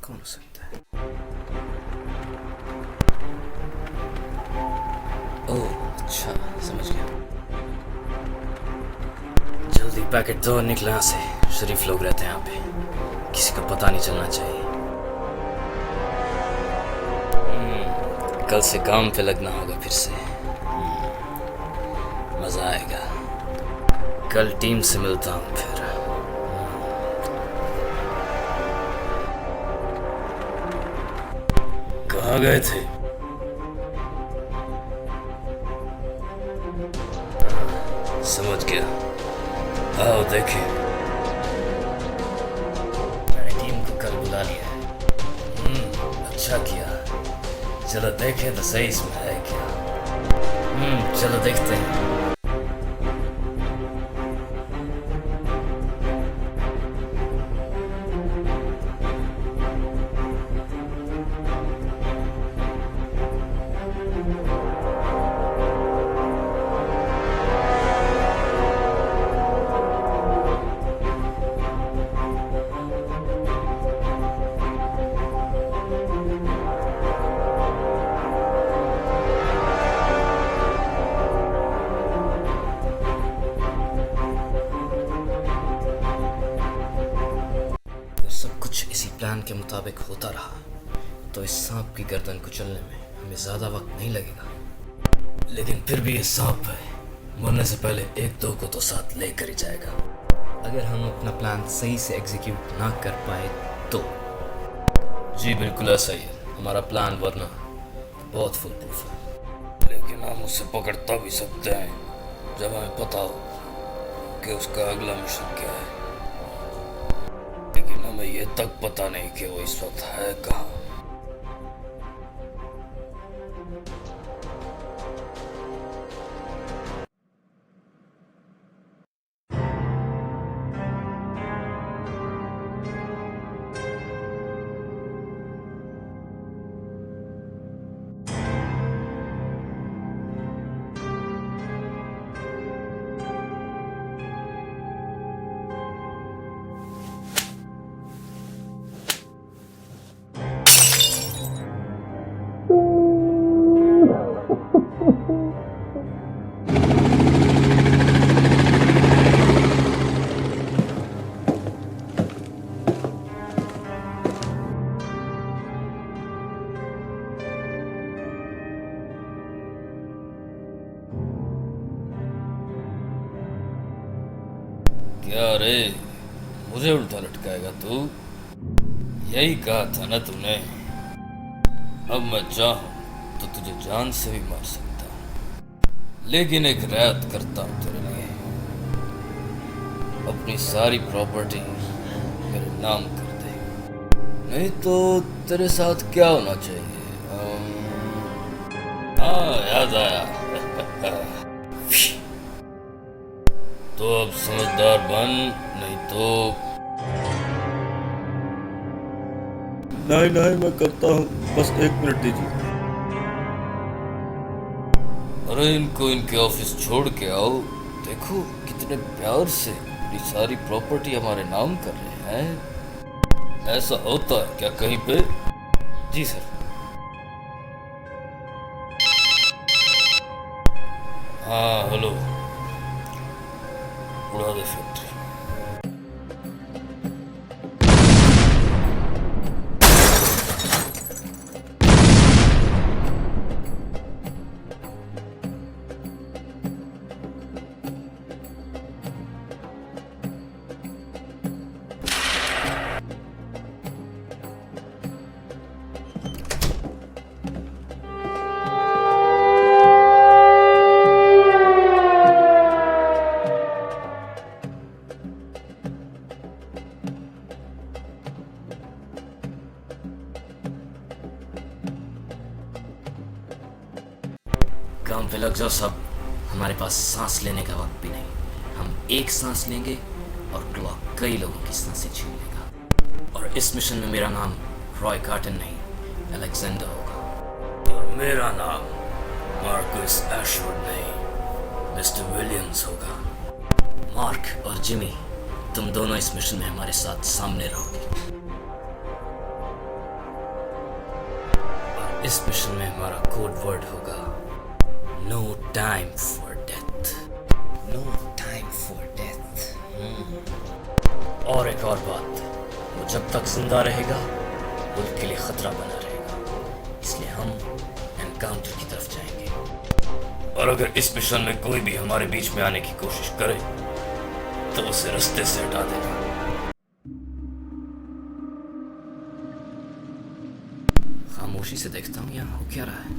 कौन हो सकता है? ओह अच्छा, समझ गया। जल्दी पैकेट दो, निकले यहाँ से। शरीफ लोग रहते हैं यहाँ पे, किसी को पता नहीं चलना चाहिए। कल से काम पे लगना होगा फिर से। मजा आएगा। कल टीम से मिलता हूँ फिर। कहाँ गए थे? समझ गया, आओ देखें। मैंने टीम को कल बुला लिया है। अच्छा किया। चलो देखें तो सही इसमें है क्या। चलो देखते हैं। प्लान के मुताबिक होता रहा तो इस सांप की गर्दन कुचलने में हमें ज्यादा वक्त नहीं लगेगा। लेकिन फिर भी ये सांप है, मरने से पहले एक दो को तो साथ लेकर ही जाएगा। अगर हम अपना प्लान सही से एग्जीक्यूट ना कर पाए तो। जी बिल्कुल ऐसा ही है हमारा प्लान, वरना बहुत फुल प्रूफ है। लेकिन हम उसे पकड़ तब भी सकते हैं जब हमें पता हो कि उसका अगला मिशन क्या है। लेकिन हमें ये तक पता नहीं कि वो इस वक्त है कहाँ। क्या रे, मुझे उल्टा लटकाएगा तू? यही कहा था ना तूने। अब मैं चाहूं तो तुझे जान से भी मार सकता हूं, लेकिन एक रियायत करता हूं तेरे लिए। अपनी सारी प्रॉपर्टी मेरे नाम कर दे, नहीं तो तेरे साथ क्या होना चाहिए। हाँ याद आया। तो अब समझदार बन, नहीं तो। नहीं मैं करता हूँ, बस 1 मिनट दीजिए। अरे इनको इनके ऑफिस छोड़ के आओ, देखो कितने प्यार से अपनी सारी प्रॉपर्टी हमारे नाम कर रहे हैं। ऐसा होता है क्या कहीं पे? जी सर। हाँ हेलो, उड़ा दे फैक्ट्री। काम पे लग जाओ सब, हमारे पास सांस लेने का वक्त भी नहीं। हम एक सांस लेंगे और क्लॉक कई लोगों की सांसें छीन लेगा। और इस मिशन में मेरा नाम रॉय कार्टन नहीं, अलेक्जेंडर होगा। और मेरा नाम मार्कस एशवुड नहीं, मिस्टर विलियम्स होगा। मार्क और जिमी, तुम दोनों इस मिशन में हमारे साथ सामने रहोगे। इस मिशन में हमारा कोड वर्ड होगा no time for death. No time for death. और एक और बात, वो जब तक जिंदा रहेगा मुल्क के लिए खतरा बना रहेगा, इसलिए हम एनकाउंटर की तरफ जाएंगे। और अगर इस मिशन में कोई भी हमारे बीच में आने की कोशिश करे तो उसे रास्ते से हटा देगा। खामोशी से देखता हूँ यहाँ हो क्या रहा है।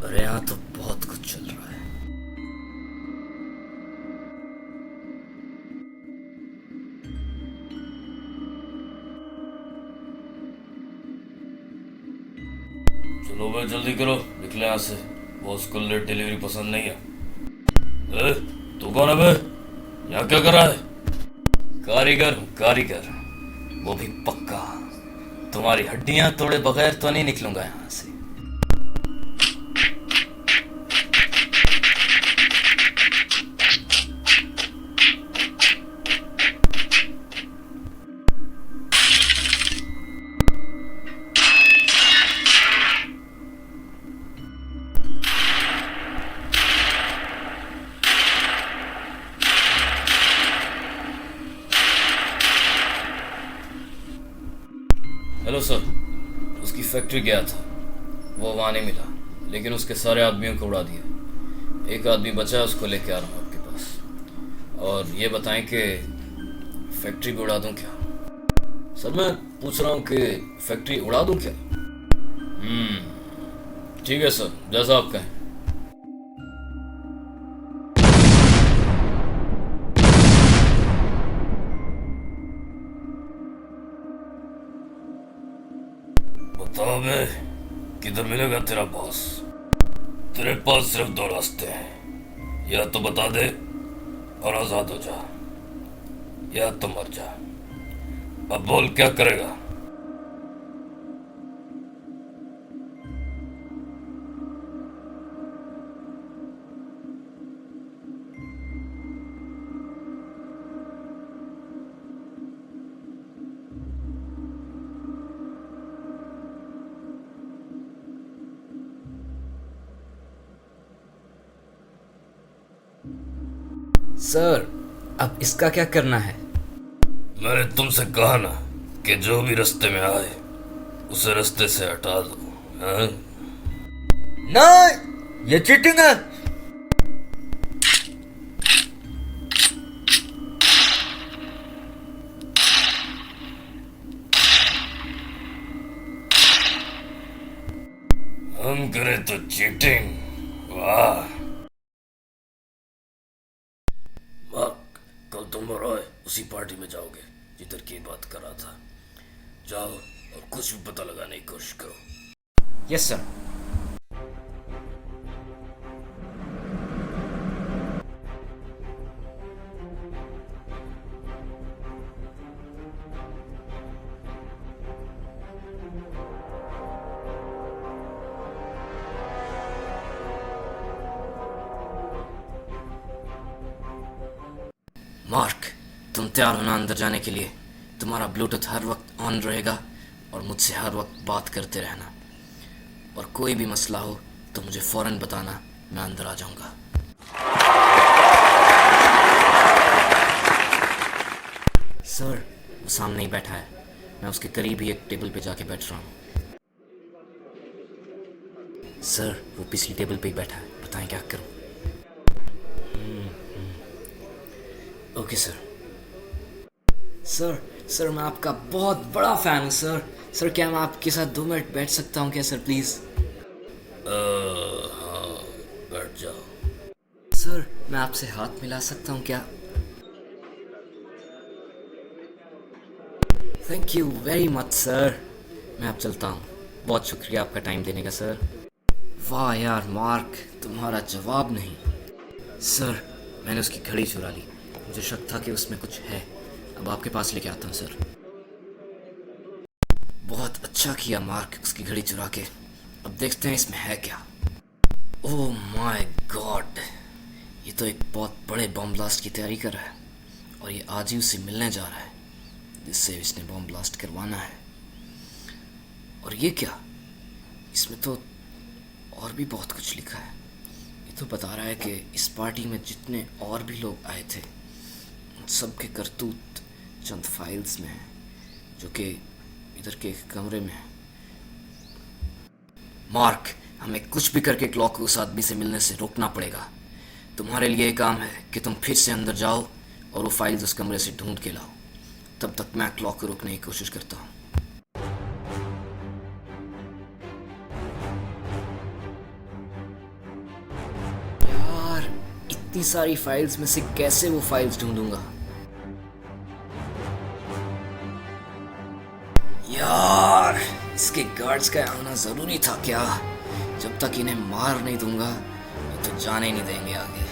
अरे यहाँ तो बहुत कुछ चल रहा है। चलो भाई जल्दी करो, निकले यहाँ से। बॉस को लेट डिलीवरी पसंद नहीं है। तू कौन है बे? यहाँ क्या कर रहा है? कारीगर हूँ, कारीगर, वो भी पक्का। तुम्हारी हड्डियां तोड़े बगैर तो नहीं निकलूंगा यहाँ से। हेलो सर, उसकी फैक्ट्री गया था, वो वहाँ नहीं मिला, लेकिन उसके सारे आदमियों को उड़ा दिया। एक आदमी बचा है, उसको लेके आ रहा हूँ आपके पास। और ये बताएं कि फैक्ट्री भी उड़ा दूँ क्या? सर मैं पूछ रहा हूँ कि फैक्ट्री उड़ा दूँ क्या? ठीक है सर, जैसा आप कहें। बताओ बे, किधर मिलेगा तेरा बॉस? तेरे पास सिर्फ दो रास्ते हैं, या तो बता दे और आजाद हो जा, या तो मर जा। अब बोल क्या करेगा? सर अब इसका क्या करना है? मैंने तुमसे कहा ना कि जो भी रास्ते में आए उसे रास्ते से हटा दो। हाँ? नहीं, ये चीटिंग है। हम करें तो चीटिंग? वाह मार्क, कल तुम और रॉय उसी पार्टी में जाओगे जिधर की बात कर रहा था। जाओ और कुछ भी पता लगाने की कोशिश करो। Yes sir. मार्क, तुम तैयार होना अंदर जाने के लिए। तुम्हारा ब्लूटूथ हर वक्त ऑन रहेगा और मुझसे हर वक्त बात करते रहना। और कोई भी मसला हो तो मुझे फौरन बताना, मैं अंदर आ जाऊंगा। सर वो सामने ही बैठा है, मैं उसके करीब ही एक टेबल पे जाके बैठ रहा हूँ। सर वो पिछली टेबल पे ही बैठा है, बताएं क्या करूँ? Okay sir. सर मैं आपका बहुत बड़ा फैन हूँ सर। सर क्या मैं आपके साथ 2 मिनट बैठ सकता हूँ क्या सर, प्लीज? हाँ बैठ जाओ। सर मैं आपसे हाथ मिला सकता हूँ क्या? Thank you very much sir. मैं अब चलता हूँ, बहुत शुक्रिया आपका टाइम देने का सर। वाह यार मार्क, तुम्हारा जवाब नहीं। सर मैंने उसकी घड़ी चुरा ली, मुझे शक था कि उसमें कुछ है। अब आपके पास लेके आता हूँ सर। बहुत अच्छा किया मार्क उसकी घड़ी चुरा के। अब देखते हैं इसमें है क्या। ओह माय गॉड, ये तो एक बहुत बड़े बम ब्लास्ट की तैयारी कर रहा है और ये आज ही उससे मिलने जा रहा है जिससे इसने बम ब्लास्ट करवाना है। और ये क्या? इसमें तो और भी बहुत कुछ लिखा है। ये तो बता रहा है कि इस पार्टी में जितने और भी लोग आए थे उन सब के करतूत चंद फाइल्स में हैं, जो कि इधर के एक कमरे में है। मार्क, हमें कुछ भी करके क्लॉक को उस आदमी से मिलने से रोकना पड़ेगा। तुम्हारे लिए एक काम है कि तुम फिर से अंदर जाओ और वो फाइल्स उस कमरे से ढूंढ के लाओ। तब तक मैं क्लॉक को रोकने की कोशिश करता हूँ। यार, इतनी सारी फाइल्स में से कैसे वो फाइल्स ढूंढूंगा? यार, इसके गार्ड्स का आना जरूरी था क्या? जब तक इन्हें मार नहीं दूंगा ये तो जाने नहीं देंगे आगे।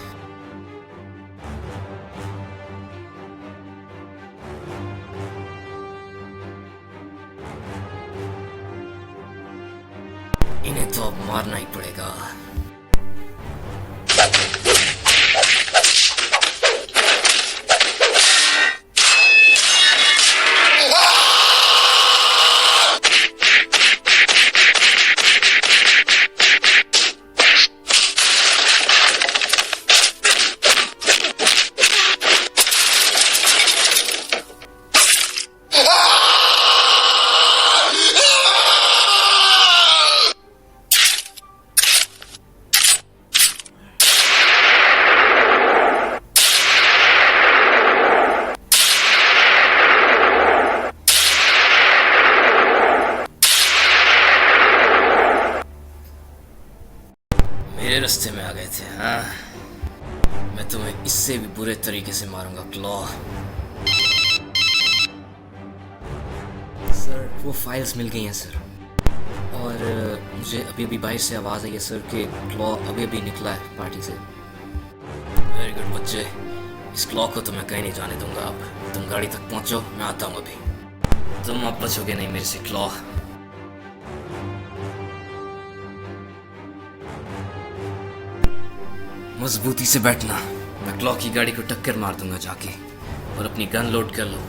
इन्हें तो अब मारना ही पड़ेगा। मेरे रास्ते में आ गए थे, हाँ? मैं तुम्हें इससे भी बुरे तरीके से मारूंगा क्लॉ। सर, वो फाइल्स मिल गई हैं सर। और मुझे अभी अभी बाहर से आवाज़ आई है सर कि क्लॉ अभी अभी निकला है पार्टी से। वेरी गुड बच्चे, इस क्लॉ को तो मैं कहीं नहीं जाने दूंगा। अब तुम गाड़ी तक पहुंचो, मैं आता हूँ अभी। तुम अब बचोगे नहीं मेरे से क्लॉ। मजबूती से बैठना, मैं क्लॉ की गाड़ी को टक्कर मार दूंगा जाके। और अपनी गन लोड कर लो।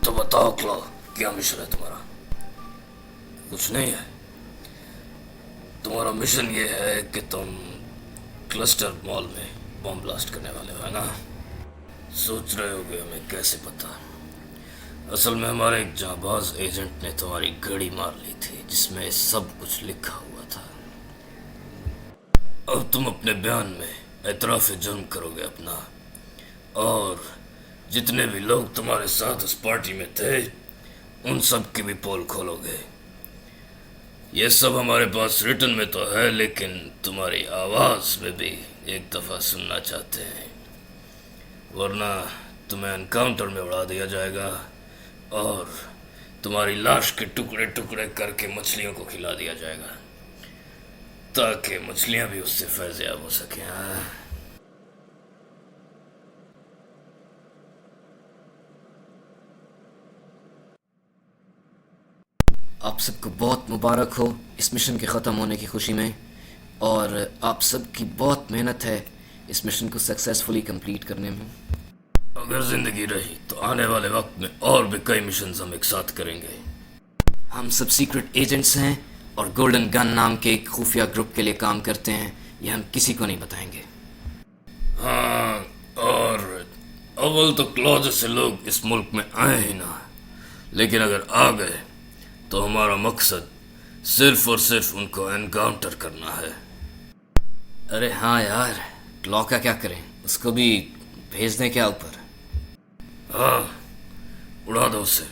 तो बताओ क्लॉ, क्या मिशन है तुम्हारा? कुछ नहीं है। तुम्हारा मिशन ये है कि तुम क्लस्टर मॉल में बॉम्ब ब्लास्ट करने वाले हो, है ना? सोच रहे होगे हमें कैसे पता। असल में हमारे एक जांबाज एजेंट ने तुम्हारी घड़ी मार ली थी जिसमें सब कुछ लिखा हुआ था। अब तुम अपने बयान में एतराफ़ जुर्म करोगे अपना, और जितने भी लोग तुम्हारे साथ उस पार्टी में थे उन सब की भी पोल खोलोगे। ये सब हमारे पास रिटन में तो है, लेकिन तुम्हारी आवाज़ में भी एक दफ़ा सुनना चाहते हैं, वरना तुम्हें एनकाउंटर में उड़ा दिया जाएगा और तुम्हारी लाश के टुकड़े टुकड़े करके मछलियों को खिला दिया जाएगा, ताकि मछलियाँ भी उससे फैज़याब हो सकें। हाँ? आप सबको बहुत मुबारक हो इस मिशन के ख़त्म होने की खुशी में, और आप सबकी बहुत मेहनत है इस मिशन को सक्सेसफुली कंप्लीट करने में। अगर ज़िंदगी रही तो आने वाले वक्त में और भी कई मिशंस हम एक साथ करेंगे। हम सब सीक्रेट एजेंट्स हैं और गोल्डन गन नाम के एक खुफिया ग्रुप के लिए काम करते हैं। ये हम किसी को नहीं बताएंगे। हाँ, और अव्वल तो क्लॉ जैसे लोग इस मुल्क में आए ही ना, लेकिन अगर आ गए तो हमारा मकसद सिर्फ और सिर्फ उनको एनकाउंटर करना है। अरे हाँ यार, क्लॉ का क्या करें? उसको भी भेज दें क्या ऊपर? हाँ, उड़ा दो उसे।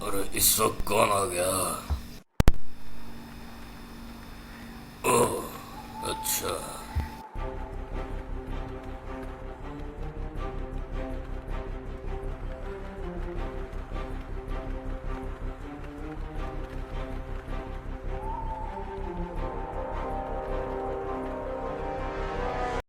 अरे इस वक्त कौन आ गया? ओह अच्छा,